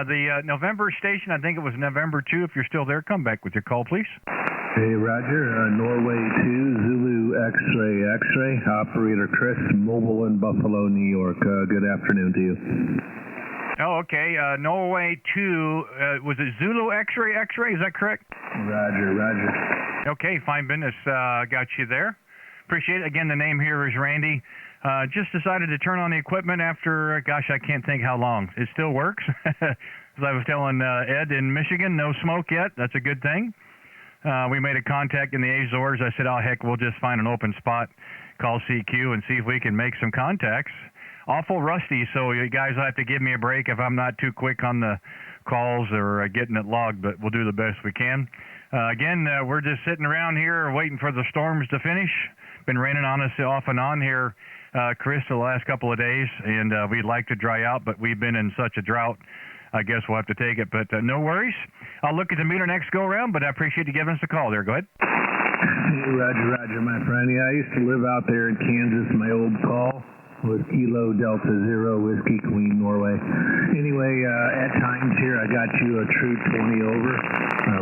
The November station, I think it was November 2. If you're still there, come back with your call, please. Hey, Roger. Norway 2, Zulu X-ray, X-ray. Operator Chris, mobile in Buffalo, New York. Good afternoon to you. Oh, okay. Norway 2, was it Zulu X-ray, X-ray? Is that correct? Roger, roger. Okay, fine business. Got you there. Appreciate it. Again, the name here is Randy. Just decided to turn on the equipment after, gosh, I can't think how long. It still works. As I was telling Ed in Michigan, no smoke yet. That's a good thing. We made a contact in the Azores. I said, oh, heck, we'll just find an open spot, call CQ, and see if we can make some contacts. Awful rusty, so you guys will have to give me a break if I'm not too quick on the calls or getting it logged, but we'll do the best we can. Again, we're just sitting around here waiting for the storms to finish. Been raining on us off and on here, Chris, the last couple of days, and we'd like to dry out, but we've been in such a drought. I guess we'll have to take it, but no worries. I'll look at the meter next go-around, but I appreciate you giving us a call there. Go ahead. Roger, roger, my friend. Yeah, I used to live out there in Kansas. My old call was Kilo Delta Zero Whiskey Queen, Norway. Anyway, at times here, I got you a true 20 over.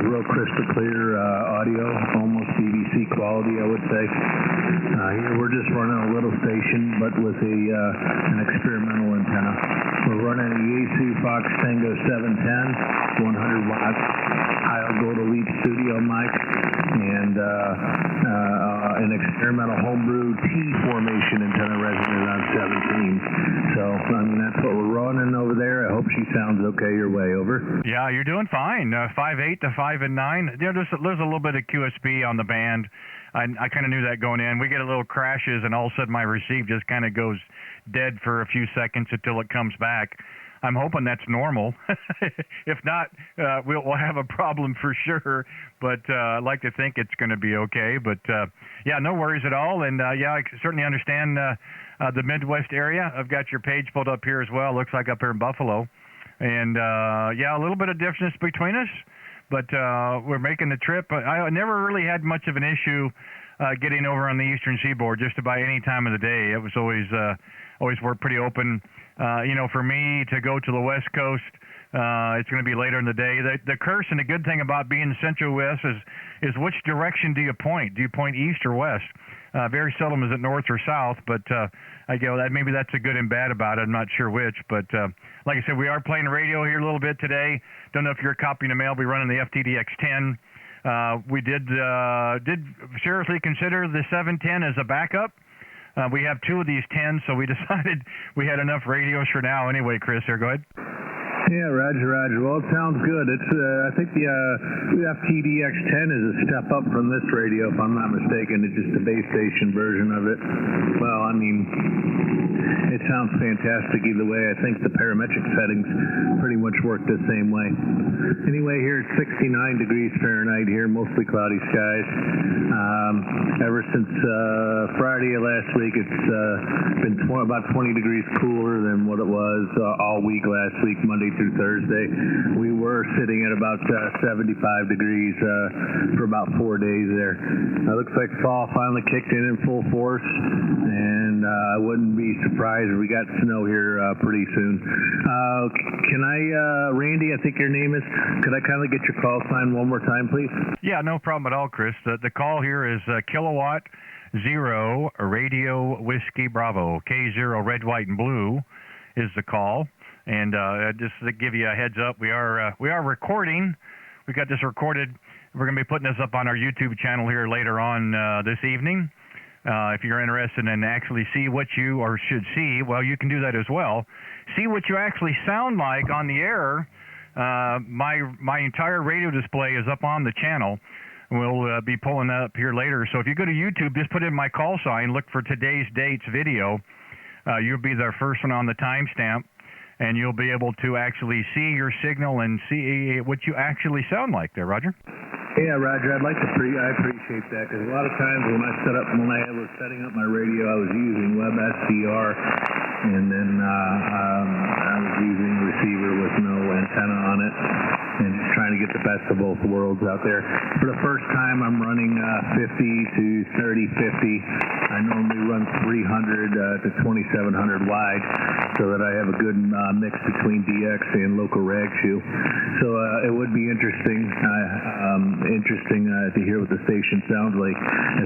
Real crystal clear audio, almost BBC quality, I would say. Here we're just running a little station, but with an experimental antenna. We're running a Yaesu Fox Tango 710, 100 watt Goto Lead Studio mic, and an experimental homebrew T formation antenna resonant on 17. So, I mean, that's what we're running over there. I hope she sounds okay your way. Over. Yeah, you're doing fine. 5.8 to 5 and 9. Yeah, there's a little bit of QSB on the band. I kind of knew that going in. We get a little crashes, and all of a sudden my receive just kind of goes dead for a few seconds until it comes back. I'm hoping that's normal. If not, we'll have a problem for sure. But I'd like to think it's going to be okay. But yeah, no worries at all. And yeah, I certainly understand the Midwest area. I've got your page pulled up here as well. Looks like up here in Buffalo. And yeah, a little bit of difference between us. But we're making the trip. I never really had much of an issue getting over on the Eastern Seaboard just about any time of the day. It was always worked pretty open. You know, for me to go to the West Coast, it's going to be later in the day. The curse and the good thing about being Central West is which direction do you point? Do you point east or west? Very seldom is it north or south, but I go that maybe that's a good and bad about it. I'm not sure which, but like I said, we are playing radio here a little bit today. Don't know if you're copying the mail. We're running the FTDX10. We did seriously consider the 710 as a backup. We have two of these 10s, so we decided we had enough radios for now. Anyway, Chris, here, go ahead. Yeah, Roger, Roger. Well, it sounds good. It's I think the FTDX10 is a step up from this radio, if I'm not mistaken. It's just a base station version of it. Well, I mean, it sounds fantastic either way. I think the parametric settings pretty much work the same way. Anyway, here it's 69 degrees Fahrenheit here, mostly cloudy skies. Ever since Friday of last week, it's been about 20 degrees cooler than what it was all week last week, Monday through Thursday. We were sitting at about 75 degrees for about 4 days there. It looks like fall finally kicked in full force, and I wouldn't be surprised if we got snow here pretty soon. Can I, Randy, I think your name is, could I kindly get your call sign one more time, please? Yeah, no problem at all, Chris. The call here is Kilowatt 0 Radio Whiskey Bravo. K0 Red, White, and Blue is the call. And just to give you a heads up, we are recording. We got this recorded. We're going to be putting this up on our YouTube channel here later on this evening. If you're interested in actually see what you or should see, well, you can do that as well. See what you actually sound like on the air. My entire radio display is up on the channel. We'll be pulling that up here later. So if you go to YouTube, just put in my call sign, look for today's date's video. You'll be the first one on the timestamp, and you'll be able to actually see your signal and see what you actually sound like there, Roger. Yeah, Roger, I appreciate that, because a lot of times when I was setting up my radio, I was using WebSDR, and then I was using a receiver with no antenna on it, and just trying to get the best of both worlds out there. For the first time, I'm running 50 to 30, 50. I normally run 300 to 2700 wide, so that I have a good mix between DX and local rag shoe. So it would be interesting to hear what the station sounds like,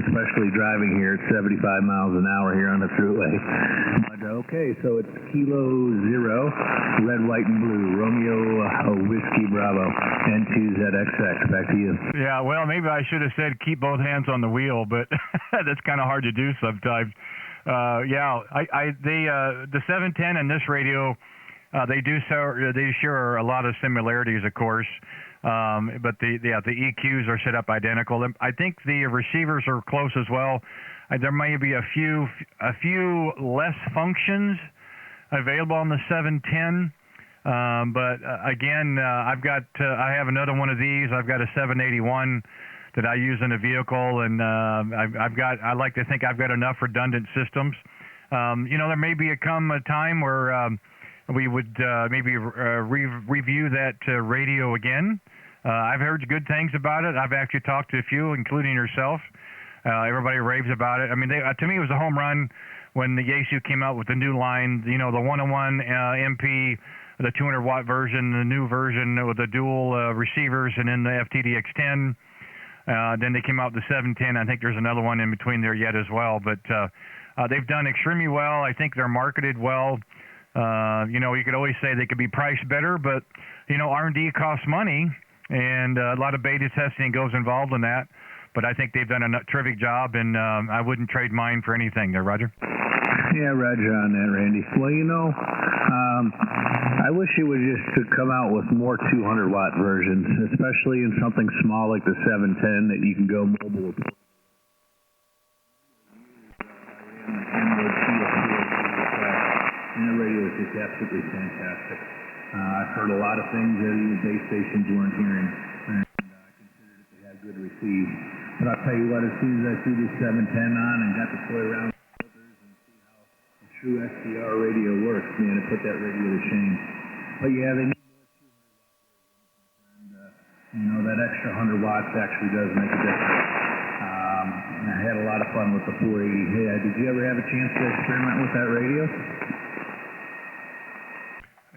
especially driving here at 75 miles an hour here on the thruway. But okay, so it's Kilo 0, red, white, and blue, Romeo Whiskey Bravo, N2ZXX. Back to you. Yeah, well, maybe I should have said keep both hands on the wheel, but that's kind of hard to do sometimes. The 710 and this radio, they share a lot of similarities, of course. But the EQs are set up identical. I think the receivers are close as well. There may be a few less functions available on the 710. But again, I have another one of these. I've got a 781 that I use in a vehicle, and I like to think I've got enough redundant systems. There may come a time where we would maybe review that radio again. I've heard good things about it. I've actually talked to a few, including yourself. Everybody raves about it. I mean, to me, it was a home run when the Yaesu came out with the new line, the 101 MP, the 200-watt version, the new version with the dual receivers, and then the FTDX10. Then they came out with the 710. I think there's another one in between there yet as well. But they've done extremely well. I think they're marketed well. You could always say they could be priced better, but, R&D costs money, and a lot of beta testing goes involved in that. But I think they've done a terrific job, and I wouldn't trade mine for anything there, Roger. Yeah, Roger on that, Randy. Well, I wish it would just come out with more 200-watt versions, especially in something small like the 710 that you can go mobile with. And the radio is just absolutely fantastic. I've heard a lot of things that even base stations weren't hearing, and I considered it to have good receive. But I'll tell you what, as soon as I threw this 710 on and got to play around with filters and see how a true SDR radio works, man, it put that radio to shame. But yeah, they need more 200-watt versions, and that extra 100 watts actually does make a difference. And I had a lot of fun with the 480. Hey, did you ever have a chance to experiment with that radio?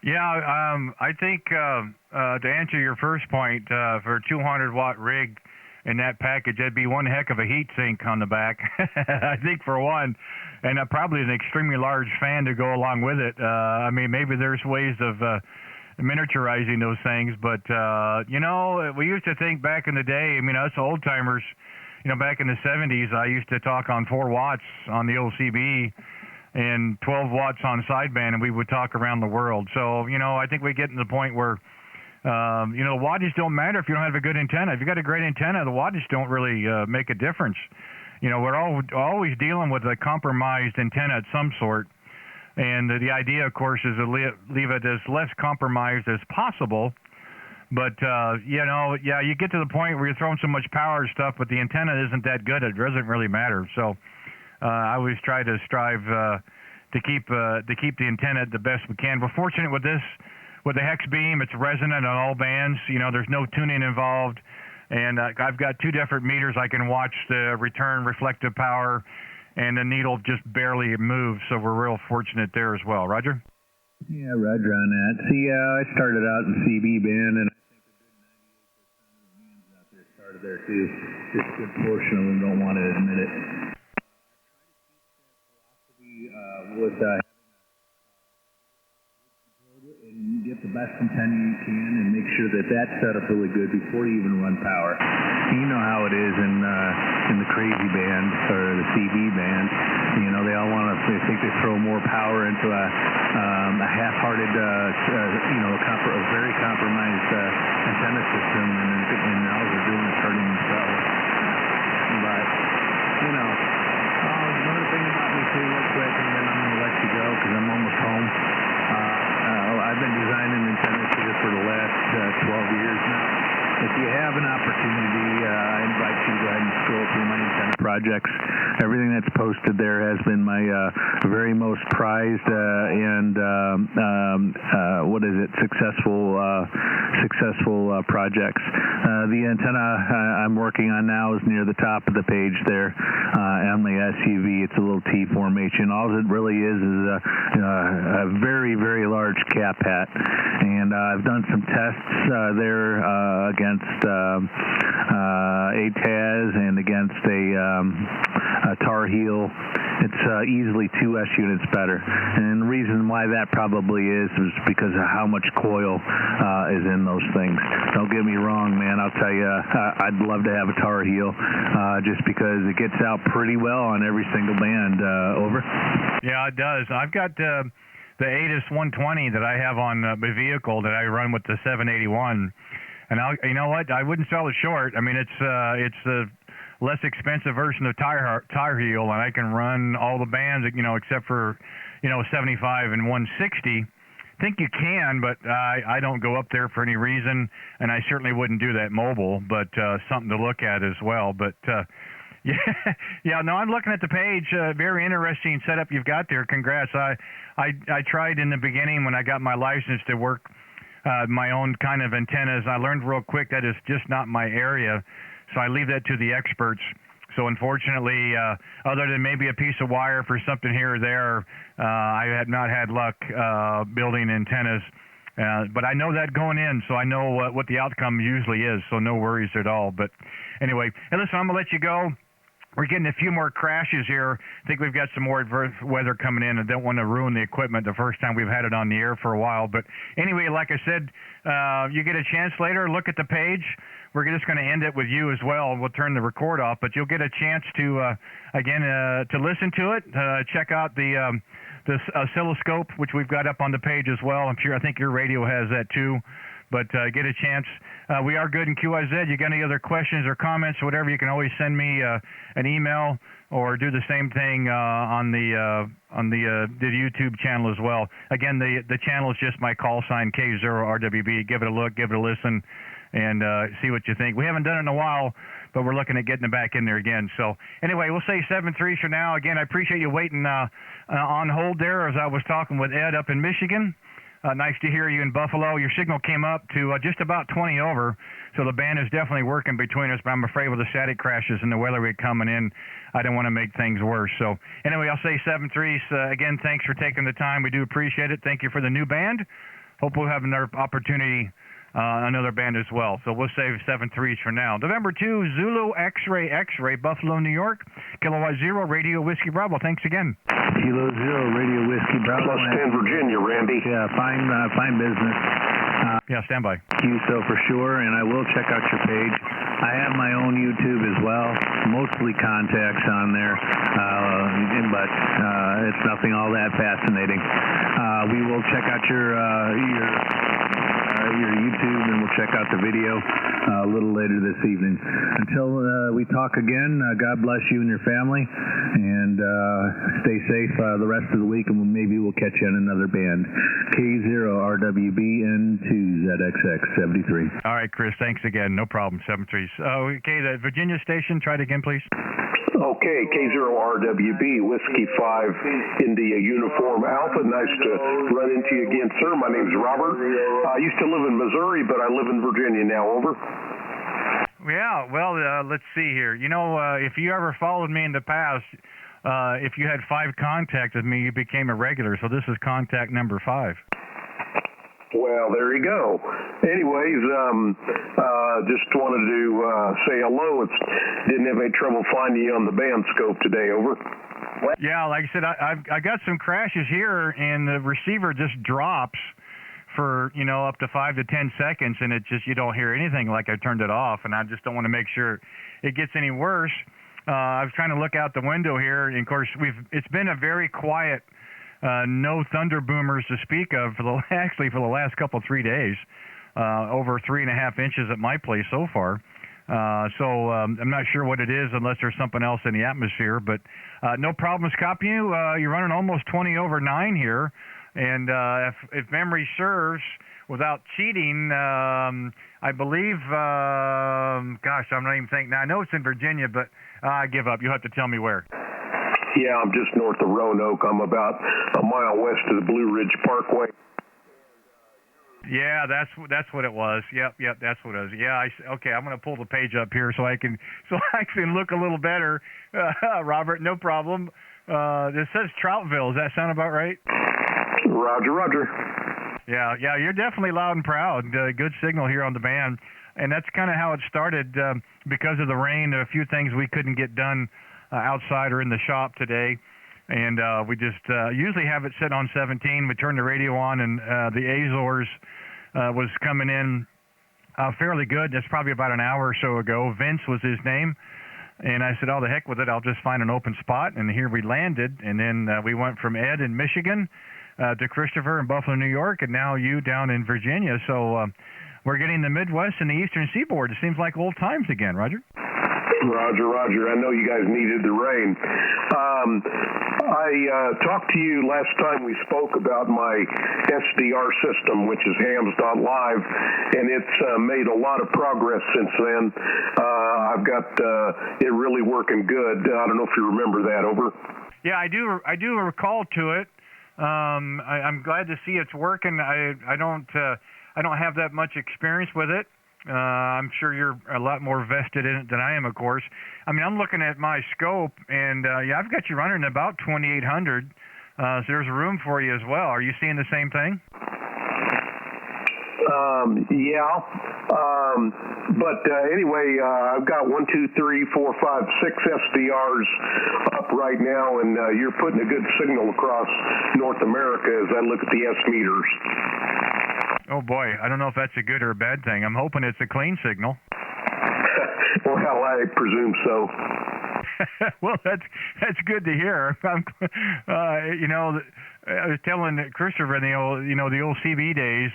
Yeah, I think to answer your first point, for a 200-watt rig in that package, that'd be one heck of a heat sink on the back, I think, for one, and probably an extremely large fan to go along with it. Maybe there's ways of miniaturizing those things, but, we used to think back in the day, us old-timers, back in the 70s, I used to talk on 4 watts on the old CB, and 12 watts on sideband, and we would talk around the world. So, I think we get to the point where, wattage don't matter if you don't have a good antenna. If you got a great antenna, the wattage don't really make a difference. We're always dealing with a compromised antenna of some sort, and the idea, of course, is to leave it as less compromised as possible. But, you get to the point where you're throwing so much power and stuff, but the antenna isn't that good. It doesn't really matter. So, I always try to strive to keep the antenna the best we can. We're fortunate with this, with the hex beam. It's resonant on all bands. There's no tuning involved, and I've got 2 different meters. I can watch the return reflective power, and the needle just barely moves. So we're real fortunate there as well. Roger. Yeah, Roger on that. See, I started out in CB band, and I think a good 98% of the hands out there started there too. Just a good portion of them don't want to admit it. With and get the best antenna you can, and make sure that that's set up really good before you even run power. You know how it is in the crazy band or the CB band. They all they think they throw more power into a half-hearted, a very compromised antenna system, and all they're doing is hurting themselves. But another thing about me too, real quick, and then I'm going to let you go because I'm almost home. I've been designing antennas here for the last 12 years now. If you have an opportunity, I invite you to go ahead and scroll through my antenna projects. Everything that's posted there has been my very most prized and successful projects. The antenna I'm working on now is near the top of the page there on the SUV. It's a little T formation. All it really is a very, very large cap hat. And I've done some tests there against ATAS and against a Tar Heel. It's easily 2 S units better. And the reason why that probably is because of how much coil is in those things. Don't get me wrong, man. I'll tell you, I'd love to have a Tar Heel just because it gets out pretty well on every single band. Over? Yeah, it does. I've got the ATIS 120 that I have on my vehicle that I run with the 781. And you know what? I wouldn't sell it short. I mean, it's a less expensive version of Tar Heel, and I can run all the bands, except for 75 and 160. I think you can, but I don't go up there for any reason, and I certainly wouldn't do that mobile. But something to look at as well. But yeah. No, I'm looking at the page. Very interesting setup you've got there. Congrats. I tried in the beginning when I got my license to work my own kind of antennas. I learned real quick that is just not my area, so I leave that to the experts. So unfortunately, other than maybe a piece of wire for something here or there, I have not had luck building antennas. But I know that going in, so I know what the outcome usually is, so no worries at all. But anyway, hey, listen, I'm going to let you go. We're getting a few more crashes here. I think we've got some more adverse weather coming in. I don't want to ruin the equipment the first time we've had it on the air for a while. But anyway, like I said, you get a chance later, look at the page. We're just going to end it with you as well. We'll turn the record off, but you'll get a chance to, again, to listen to it. Check out the oscilloscope, which we've got up on the page as well. I think your radio has that too. But get a chance. We are good in QIZ. You got any other questions or comments or whatever, you can always send me an email or do the same thing on the YouTube channel as well. Again, the channel is just my call sign, K0RWB. Give it a look, give it a listen, and see what you think. We haven't done it in a while, but we're looking at getting it back in there again. So anyway, we'll say 7-3 for now. Again, I appreciate you waiting on hold there as I was talking with Ed up in Michigan. Nice to hear you in Buffalo. Your signal came up to just about 20 over, so the band is definitely working between us, but I'm afraid with the static crashes and the weather we're coming in, I don't want to make things worse. So anyway, I'll say 7-3. Again, thanks for taking the time. We do appreciate it. Thank you for the new band. Hope we'll have another opportunity, another band as well. So we'll save 7-3s for now. November 2, Zulu X-Ray, Buffalo, New York. Kilowatt 0, Radio Whiskey Bravo. Thanks again. Kilo 0, Radio Whiskey Bravo. Plus 10, Virginia, Randy. Yeah, fine business. Yeah, stand by. QSO for sure, and I will check out your page. I have my own YouTube as well, mostly contacts on there, but it's nothing all that fascinating. We will check out your YouTube, and we'll check out the video a little later this evening. Until we talk again, God bless you and your family, and stay safe the rest of the week, and maybe we'll catch you on another band. K0RWB N2ZXX 73. All right, Chris, thanks again. No problem. 7-3. Okay, the Virginia station, try it again, please. Okay, K0RWB, Whiskey 5, India Uniform Alpha. Nice to run into you again, sir. My name's Robert. I used to live in Missouri, but I live in Virginia now. Over. Yeah, well, let's see here. If you ever followed me in the past, if you had 5 contacts with me, you became a regular. So this is contact number 5. Well, there you go. Anyways, just wanted to say hello. Didn't have any trouble finding you on the band scope today. Over. Yeah, like I said, I got some crashes here, and the receiver just drops for up to 5 to 10 seconds, and it just, you don't hear anything like I turned it off, and I just don't want to make sure it gets any worse. I was trying to look out the window here, and of course it's been a very quiet. No thunder boomers to speak of for the last 3 days, over 3.5 inches at my place so far. So I'm not sure what it is unless there's something else in the atmosphere, but no problems copying you. You're running almost 20 over 9 here. And if memory serves, without cheating, I believe, gosh, I'm not even thinking. Now, I know it's in Virginia, but I give up. You'll have to tell me where. Yeah, I'm just north of Roanoke. I'm about a mile west of the Blue Ridge Parkway. Yeah, that's what it was. Yep, that's what it was. Yeah, okay. I'm going to pull the page up here so I can look a little better. Robert, no problem. This says Troutville. Does that sound about right? Roger, Roger. Yeah, you're definitely loud and proud. Good signal here on the band, and that's kind of how it started. Because of the rain, a few things we couldn't get done outside or in the shop today. And we just usually have it set on 17. We turn the radio on, and the Azores was coming in fairly good. That's probably about an hour or so ago. Vince was his name. And I said, oh, the heck with it. I'll just find an open spot. And here we landed. And then we went from Ed in Michigan to Christopher in Buffalo, New York, and now you down in Virginia. So we're getting the Midwest and the Eastern Seaboard. It seems like old times again, Roger. Roger. I know you guys needed the rain. I talked to you last time we spoke about my SDR system, which is Hams.live, and it's made a lot of progress since then. I've got it really working good. I don't know if you remember that. Over. Yeah, I do recall to it. I'm glad to see it's working. I don't have that much experience with it. I'm sure you're a lot more vested in it than I am, of course. I mean, I'm looking at my scope, and I've got you running about 2,800. So there's room for you as well. Are you seeing the same thing? Yeah. But anyway, I've got 1, 2, 3, 4, 5, 6 SDRs up right now, and you're putting a good signal across North America as I look at the S meters. Oh boy, I don't know if that's a good or a bad thing. I'm hoping it's a clean signal. Well, I presume so. Well, that's good to hear. I was telling Christopher in the old CB days.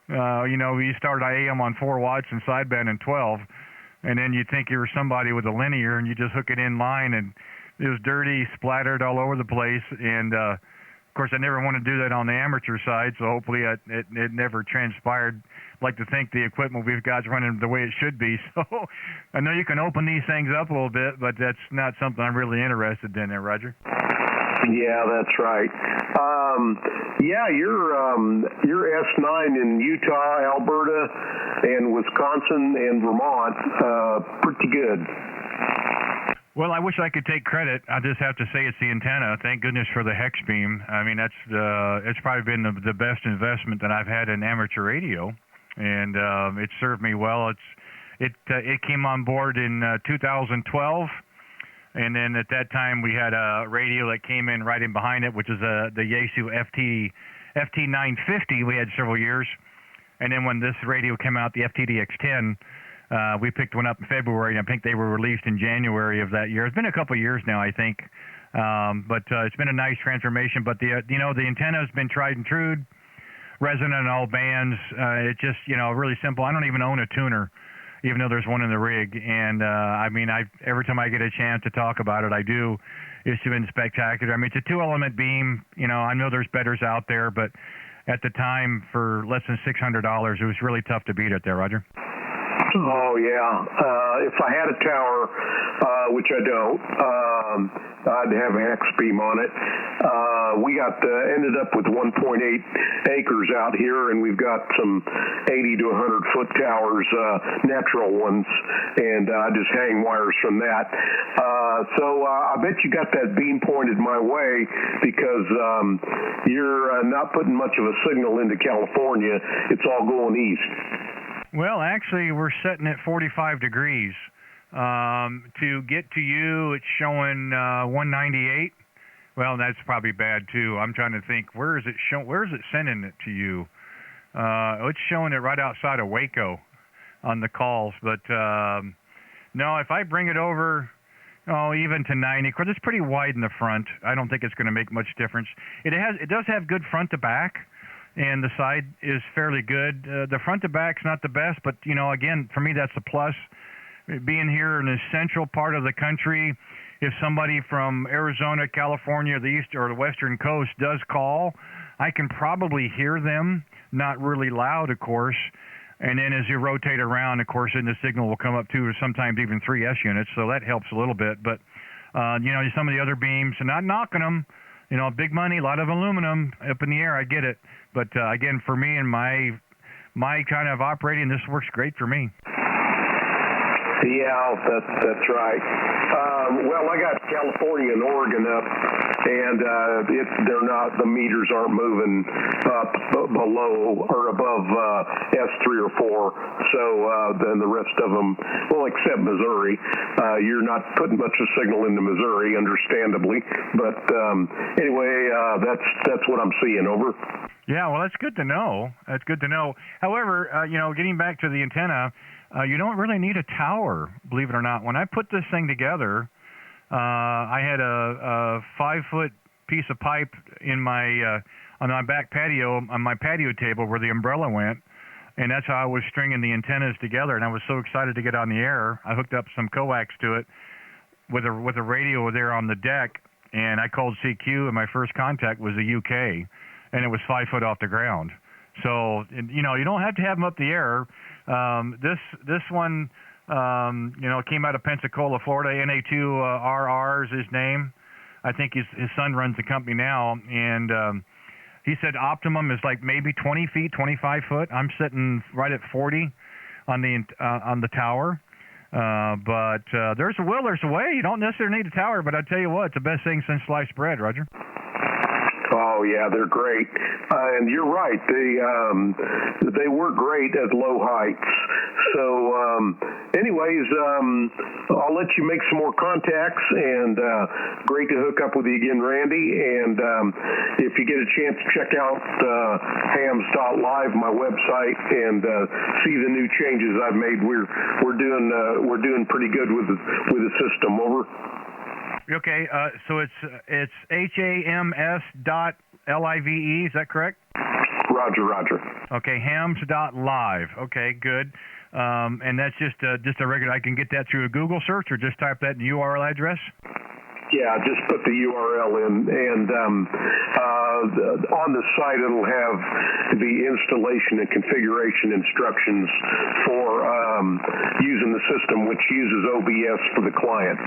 We started AM on 4 watts and sideband and 12, and then you think you were somebody with a linear, and you just hook it in line, and it was dirty, splattered all over the place, and of course, I never want to do that on the amateur side, so hopefully it never transpired. I'd like to think the equipment we've got is running the way it should be. So I know you can open these things up a little bit, but that's not something I'm really interested in there, Roger. Yeah, that's right. Your S9 in Utah, Alberta, and Wisconsin and Vermont, pretty good. Well, I wish I could take credit. I just have to say it's the antenna. Thank goodness for the hex beam. I mean, it's probably been the best investment that I've had in amateur radio, and it served me well. It came on board in 2012, and then at that time we had a radio that came in right in behind it, which is the Yaesu FT950. We had several years, and then when this radio came out, the FTDX10. We picked one up in February, and I think they were released in January of that year. It's been a couple of years now, I think, but it's been a nice transformation. But the antenna has been tried and true, resonant in all bands. It's just really simple. I don't even own a tuner, even though there's one in the rig. And every time I get a chance to talk about it, I do. It's been spectacular. I mean, it's a 2-element beam. I know there's betters out there, but at the time, for less than $600, it was really tough to beat it there, Roger. Oh, yeah. If I had a tower, which I don't, I'd have a hex beam on it. We ended up with 1.8 acres out here, and we've got some 80 to 100-foot towers, natural ones, and I just hang wires from that. So I bet you got that beam pointed my way because you're not putting much of a signal into California. It's all going east. Well, actually, we're setting at 45 degrees. To get to you, it's showing 198. Well, that's probably bad too. I'm trying to think. Where is it sending it to you? It's showing it right outside of Waco on the calls. But no, if I bring it over, even to 90, of course, it's pretty wide in the front. I don't think it's going to make much difference. It does have good front to back. And the side is fairly good. The front to back's not the best, but again, for me that's a plus. Being here in the central part of the country, if somebody from Arizona, California, the east or the western coast does call, I can probably hear them, not really loud, of course. And then as you rotate around, of course, then the signal will come up 2 or sometimes even 3 S units, so that helps a little bit. But, some of the other beams, and not knocking them, big money, a lot of aluminum up in the air, I get it. But, again, for me and my kind of operating, this works great for me. Yeah, that's right. Well, I got California and Oregon up, and the meters aren't moving up below or above S3 or 4. So then the rest of them, well, except Missouri, you're not putting much of signal into Missouri, understandably. But anyway, that's what I'm seeing. Over. Yeah, well, that's good to know. That's good to know. However, getting back to the antenna. You don't really need a tower, believe it or not. When I put this thing together, I had a 5-foot piece of pipe in on my back patio, on my patio table where the umbrella went, and that's how I was stringing the antennas together. And I was so excited to get on the air. I hooked up some coax to it with a radio there on the deck, and I called CQ, and my first contact was the UK, and it was 5 foot off the ground. So, you don't have to have them up the air. This one, came out of Pensacola, Florida. N2ZXX is his name. I think his son runs the company now, and he said optimum is like maybe 20 feet, 25 foot. I'm sitting right at 40 on the tower. But there's a will, there's a way. You don't necessarily need a tower, but I tell you what, it's the best thing since sliced bread, Roger. Oh yeah, they're great, and you're right. They work great at low heights. So, anyways, I'll let you make some more contacts, and great to hook up with you again, Randy. And if you get a chance to check out Hams.live, my website, and see the new changes I've made, we're doing pretty good with the system. Over. Okay, so it's Hams.live, is that correct? Roger. Okay, Hams.live. Okay, good. And that's just a regular. I can get that through a Google search, or just type that in the URL address. Yeah, just put the URL in, and on the site it'll have the installation and configuration instructions for using the system, which uses OBS for the client.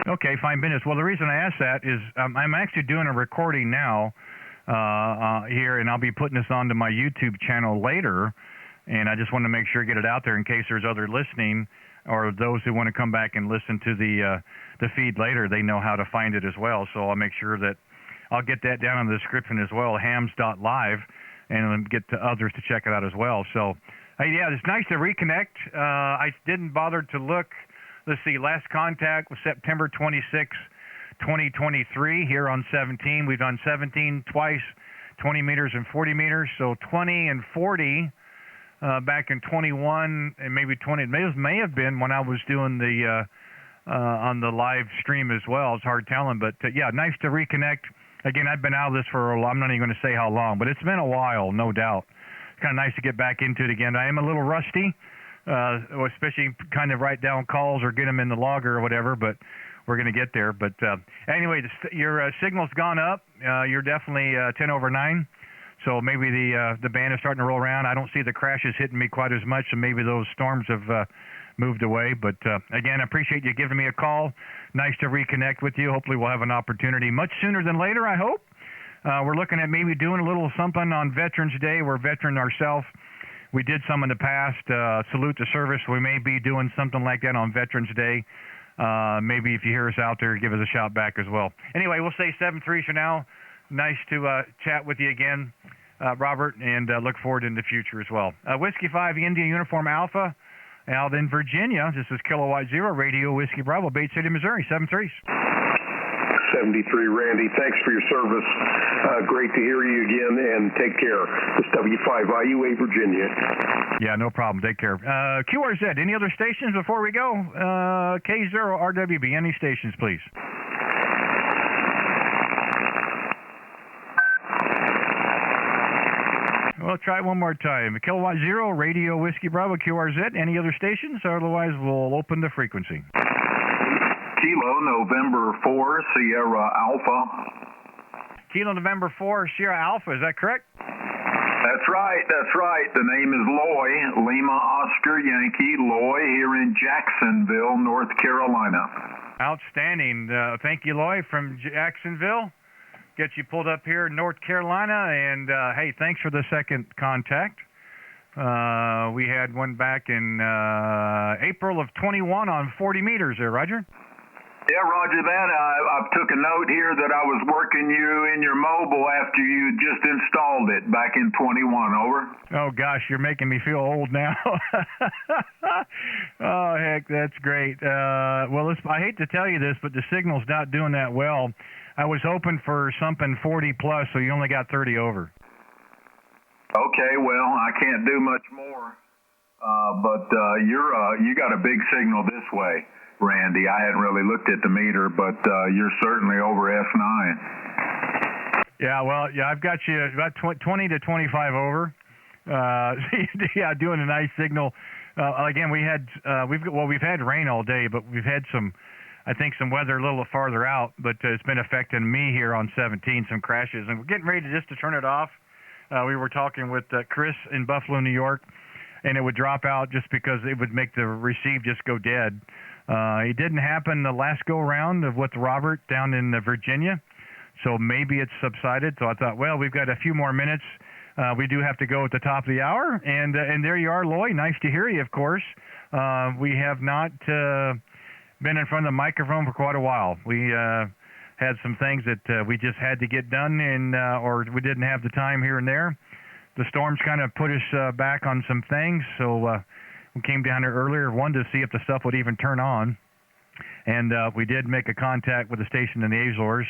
Okay, fine business. Well, the reason I asked that is I'm actually doing a recording now here, and I'll be putting this onto my YouTube channel later, and I just want to make sure get it out there in case there's other listening or those who want to come back and listen to the feed later. They know how to find it as well, so I'll make sure that I'll get that down in the description as well, hams.live, and get to others to check it out as well. So, hey, yeah, it's nice to reconnect. I didn't bother to look. Let's see, last contact was September 26, 2023, here on 17. We've done 17 twice, 20 meters and 40 meters, so 20 and 40 back in 21 and maybe 20. It may have been when I was doing the on the live stream as well. It's hard telling, but yeah, nice to reconnect. Again, I've been out of this for I'm not even going to say how long, but it's been a while, no doubt. It's kind of nice to get back into it again. I am a little rusty, especially kind of write down calls or get them in the logger or whatever, but we're going to get there. But anyway, your signal's gone up. You're definitely 10 over 9. So maybe the band is starting to roll around. I don't see the crashes hitting me quite as much, so maybe those storms have moved away. But again, I appreciate you giving me a call. Nice to reconnect with you. Hopefully we'll have an opportunity much sooner than later, I hope. We're looking at maybe doing a little something on Veterans Day. We're veteran ourselves. We did some in the past. Salute to service. We may be doing something like that on Veterans Day. Maybe if you hear us out there, give us a shout back as well. Anyway, we'll say 7-3 for now. Nice to chat with you again, Robert, and look forward in the future as well. Whiskey 5 India Uniform Alpha out in Virginia. This is Kilowatt Zero Radio Whiskey Bravo, Bait City, Missouri, 7-3. 73, Randy. Thanks for your service. Great to hear you again, and take care. It's W5IUA Virginia. Yeah, no problem. Take care. QRZ, any other stations before we go? K0RWB, any stations, please? Well, try it one more time. Kilowatt Zero, Radio Whiskey Bravo, QRZ. Any other stations? Otherwise, we'll open the frequency. Kilo, November 4, Sierra Alpha. Kilo November 4 Sierra Alpha. Is that correct? That's right. That's right. The name is Loy, Lima Oscar Yankee Loy, here in Jacksonville, North Carolina. Outstanding. Thank you, Loy, from Jacksonville. Get you pulled up here in North Carolina. And, hey, thanks for the second contact. We had one back in April of 21 on 40 meters there, Roger. Yeah, Roger that. I took a note here that I was working you in your mobile after you just installed it back in 21. Over. Oh, gosh, you're making me feel old now. Oh, heck, that's great. Well, I hate to tell you this, but the signal's not doing that well. I was hoping for something 40 plus, so you only got 30 over. Okay, well, I can't do much more, but you got a big signal this way, Randy. I hadn't really looked at the meter, but you're certainly over F9. Yeah, well, yeah, I've got you about 20 to 25 over. Yeah, doing a nice signal. Again, we've had rain all day, but we've had some weather a little farther out, but it's been affecting me here on 17, some crashes, and we're getting ready just to turn it off. We were talking with Chris in Buffalo, New York, and it would drop out just because it would make the receive just go dead. It didn't happen the last go-round with Robert down in Virginia, so maybe it's subsided. So I thought, well, we've got a few more minutes. We do have to go at the top of the hour, and there you are, Loy. Nice to hear you, of course. We have not been in front of the microphone for quite a while. We had some things that we just had to get done, or we didn't have the time here and there. The storms kind of put us back on some things, so we came down here earlier, wanted to see if the stuff would even turn on. And we did make a contact with the station in the Azores,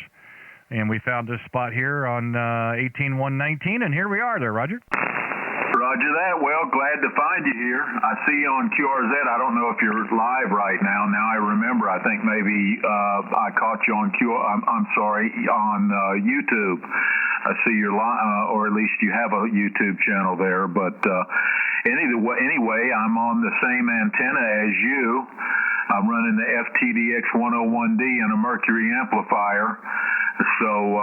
and we found this spot here on 18119, and here we are there, Roger. Roger that. Well, glad to find you here. I see you on QRZ. I don't know if you're live right now. Now I remember. I think maybe I caught you on on YouTube. I see you're live, or at least you have a YouTube channel there. But anyway, I'm on the same antenna as you. I'm running the FTDX 101D and a Mercury amplifier. So,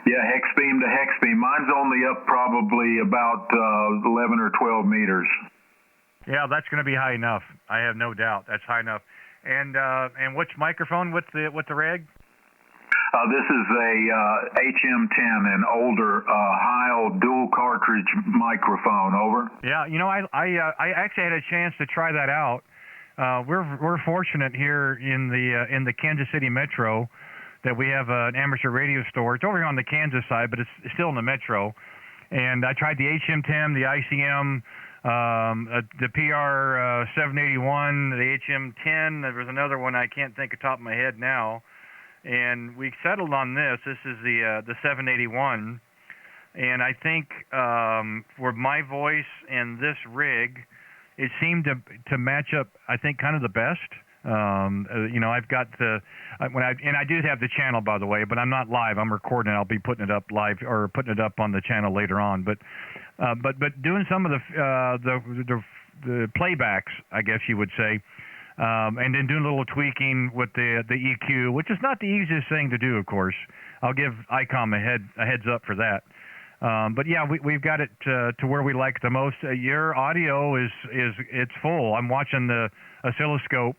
yeah, hex beam to hex beam. Mine's only up probably about 11 or 12 meters. Yeah, that's going to be high enough. I have no doubt. That's high enough. And which microphone with the reg? This is a HM10, an older Heil dual cartridge microphone. Over. Yeah, I actually had a chance to try that out. We're fortunate here in the Kansas City metro that we have an amateur radio store. It's over here on the Kansas side, but it's still in the metro. And I tried the HM10, the ICM, the PR 781, the HM10. There was another one I can't think of the top of my head now. And we settled on this. This is the 781. And I think for my voice and this rig, it seemed to match up, I think, kind of the best. I've got I do have the channel, by the way, but I'm not live. I'm recording. I'll be putting it up live or putting it up on the channel later on. But doing some of the playbacks, I guess you would say, and then doing a little tweaking with the EQ, which is not the easiest thing to do, of course. I'll give ICOM a heads up for that. But yeah, we've got it to where we like the most. Your audio it's full. I'm watching the oscilloscope.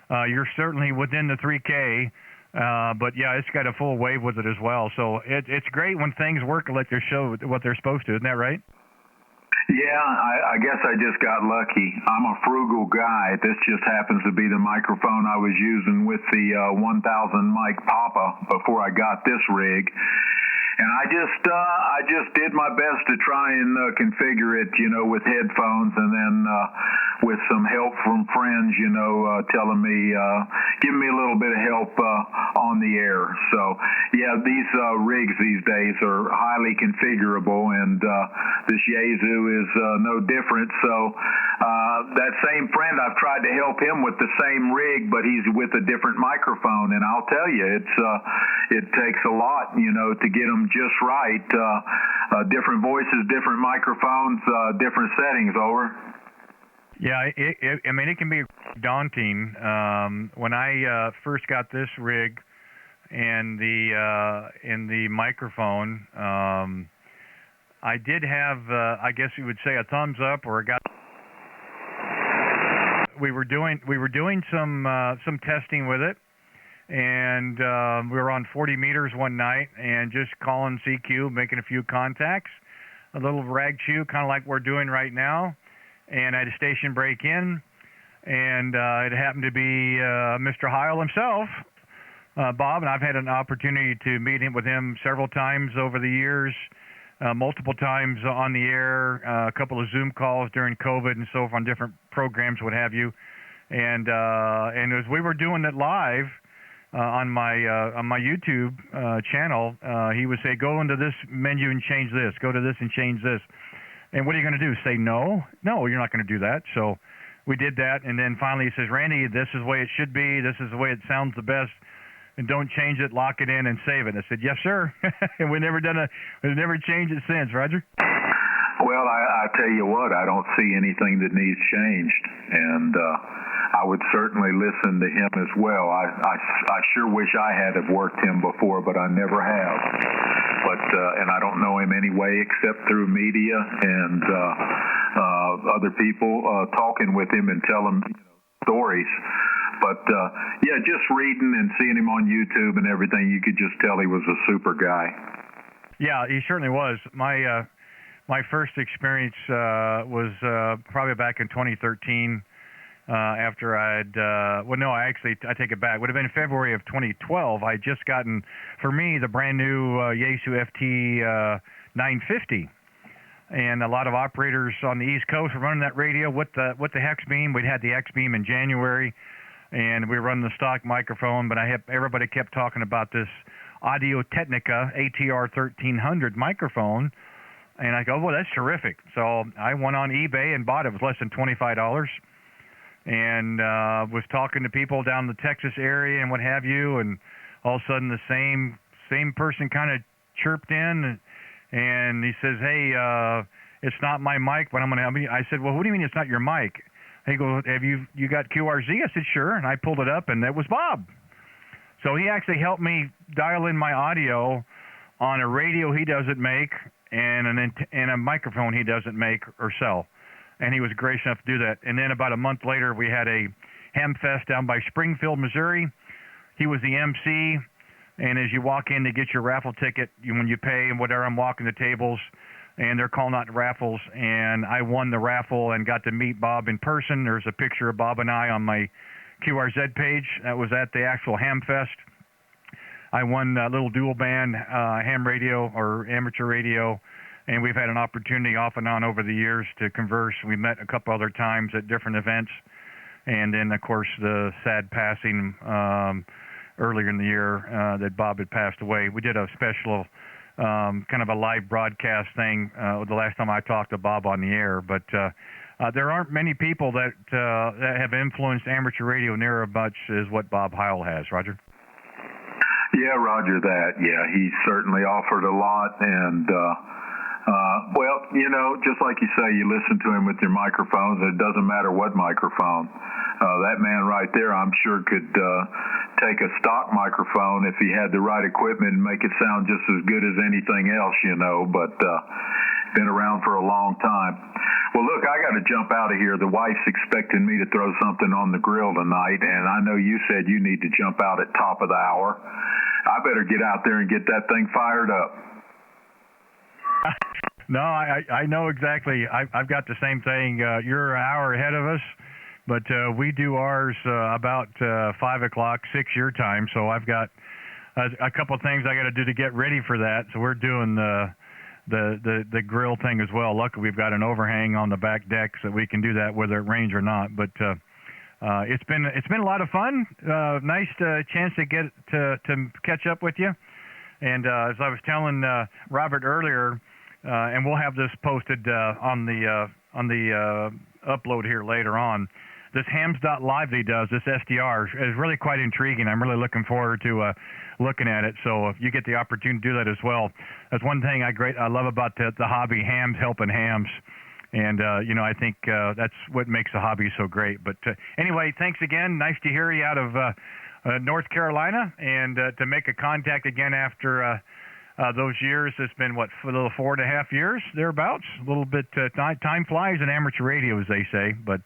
You're certainly within the 3K, but yeah, it's got a full wave with it as well. So it's great when things work like they show what they're supposed to. Isn't that right? Yeah, I guess I just got lucky. I'm a frugal guy. This just happens to be the microphone I was using with the 1000 mic Papa before I got this rig. And I just did my best to try and configure it, with headphones, and then with some help from friends, telling me, giving me a little bit of help on the air. So, yeah, these rigs these days are highly configurable, and this Yaesu is no different. So that same friend, I've tried to help him with the same rig, but he's with a different microphone, and I'll tell you, it takes a lot, to get them just right. Different voices, different microphones, different settings. Over. Yeah, it can be daunting. When I first got this rig and the microphone. I did have, I guess you would say, a thumbs up, or got. We were doing some testing with it, and we were on 40 meters one night, and just calling CQ, making a few contacts, a little rag chew, kind of like we're doing right now, and I had a station break in, and it happened to be Mr. Heil himself, Bob, and I've had an opportunity to meet with him several times over the years. Multiple times on the air, a couple of Zoom calls during COVID and so forth on different programs, what have you. And as we were doing it live on my YouTube channel, he would say, go into this menu and change this, go to this and change this. And what are you going to do? Say no? No, you're not going to do that. So we did that, and then finally he says, Randy, this is the way it should be, this is the way it sounds the best. And don't change it, lock it in, and save it. I said, yes, sir. And we've never changed it since, Roger. Well, I tell you what, I don't see anything that needs changed, and I would certainly listen to him as well. I sure wish I had have worked him before, but I never have. But and I don't know him anyway except through media and other people talking with him and telling stories. But, yeah, just reading and seeing him on YouTube and everything, you could just tell he was a super guy. Yeah, he certainly was. My first experience was probably back in 2013 after I'd I take it back. It would have been February of 2012. I'd just gotten, for me, the brand new Yaesu FT 950. And a lot of operators on the East Coast were running that radio with the hex beam. We'd had the X beam in January, and we were running the stock microphone, but everybody kept talking about this Audio Technica ATR 1300 microphone, and I go, well, that's terrific. So I went on eBay and bought it. It was less than $25, and was talking to people down the Texas area and what have you, and all of a sudden the same person kind of chirped in, and he says, hey, it's not my mic, but I'm going to help you. I said, well, what do you mean it's not your mic? He goes, have you got QRZ? I said, sure. And I pulled it up, and it was Bob. So he actually helped me dial in my audio on a radio he doesn't make and a microphone he doesn't make or sell. And he was gracious enough to do that. And then about a month later, we had a Ham Fest down by Springfield, Missouri. He was the MC. And as you walk in to get your raffle ticket, when you pay and whatever, I'm walking the tables, and they're calling out raffles, and I won the raffle and got to meet Bob in person. There's a picture of Bob and I on my QRZ page. That was at the actual Ham Fest. I won a little dual band ham radio or amateur radio, and we've had an opportunity off and on over the years to converse. We met a couple other times at different events, and then, of course, the sad passing earlier in the year that Bob had passed away. We did a special kind of a live broadcast thing the last time I talked to Bob on the air, but there aren't many people that have influenced amateur radio near as much as what Bob Heil has. Roger? Yeah, Roger that. Yeah, he certainly offered a lot, and well, you know, just like you say, you listen to him with your microphones, and it doesn't matter what microphone. That man right there, I'm sure, could take a stock microphone if he had the right equipment and make it sound just as good as anything else, you know, but been around for a long time. Well, look, I got to jump out of here. The wife's expecting me to throw something on the grill tonight, and I know you said you need to jump out at top of the hour. I better get out there and get that thing fired up. No, I know exactly. I've got the same thing. You're an hour ahead of us, but we do ours about 5 o'clock, 6 your time. So I've got a couple of things I got to do to get ready for that. So we're doing the grill thing as well. Luckily, we've got an overhang on the back deck so we can do that whether it rains or not. But it's been a lot of fun. Nice chance to get to catch up with you. And as I was telling Robert earlier, and we'll have this posted on the upload here later on. This Hams.live he does, this SDR, is really quite intriguing. I'm really looking forward to looking at it. So if you get the opportunity to do that as well, that's one thing I love about the hobby, hams helping hams. And, you know, I think that's what makes the hobby so great. But anyway, thanks again. Nice to hear you out of North Carolina, and to make a contact again after those years. It's been, what, a little 4.5 years, thereabouts? A little bit, time flies in amateur radio, as they say. But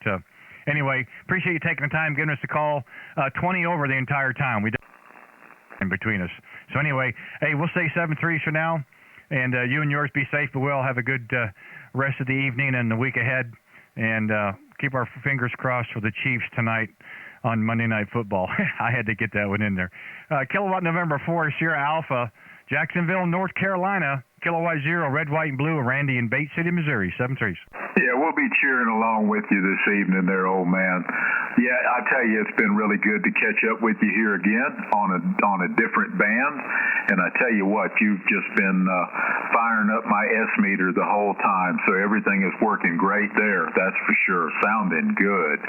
anyway, appreciate you taking the time, giving us a call. 20 over the entire time. We in between us. So anyway, hey, we'll say 7-3s for now, and you and yours be safe, but we'll have a good rest of the evening and the week ahead, and keep our fingers crossed for the Chiefs tonight on Monday Night Football. I had to get that one in there. Kilowatt November 4, Sierra Alpha, Jacksonville, North Carolina. Kilowatt 0, Red, White, and Blue, Randy in Bate City, Missouri. 7-3s. Yeah, we'll be cheering along with you this evening there, old man. Yeah, I tell you, it's been really good to catch up with you here again on a different band. And I tell you what, you've just been firing up my S meter the whole time. So everything is working great there, that's for sure. Sounding good.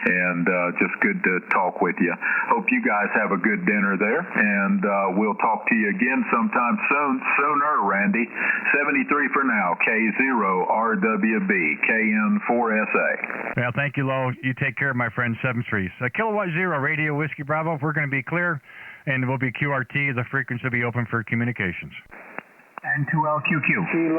And just good to talk with you. Hope you guys have a good dinner there. And we'll talk to you again sometime sooner, Randy. 73 for now, K0RWB, KN4SA. Well, thank you, Lo. You take care, my friend. 7-3s. Kilowatt 0, Radio Whiskey Bravo. We're going to be clear, and we'll be QRT. The frequency will be open for communications. N2LQQ.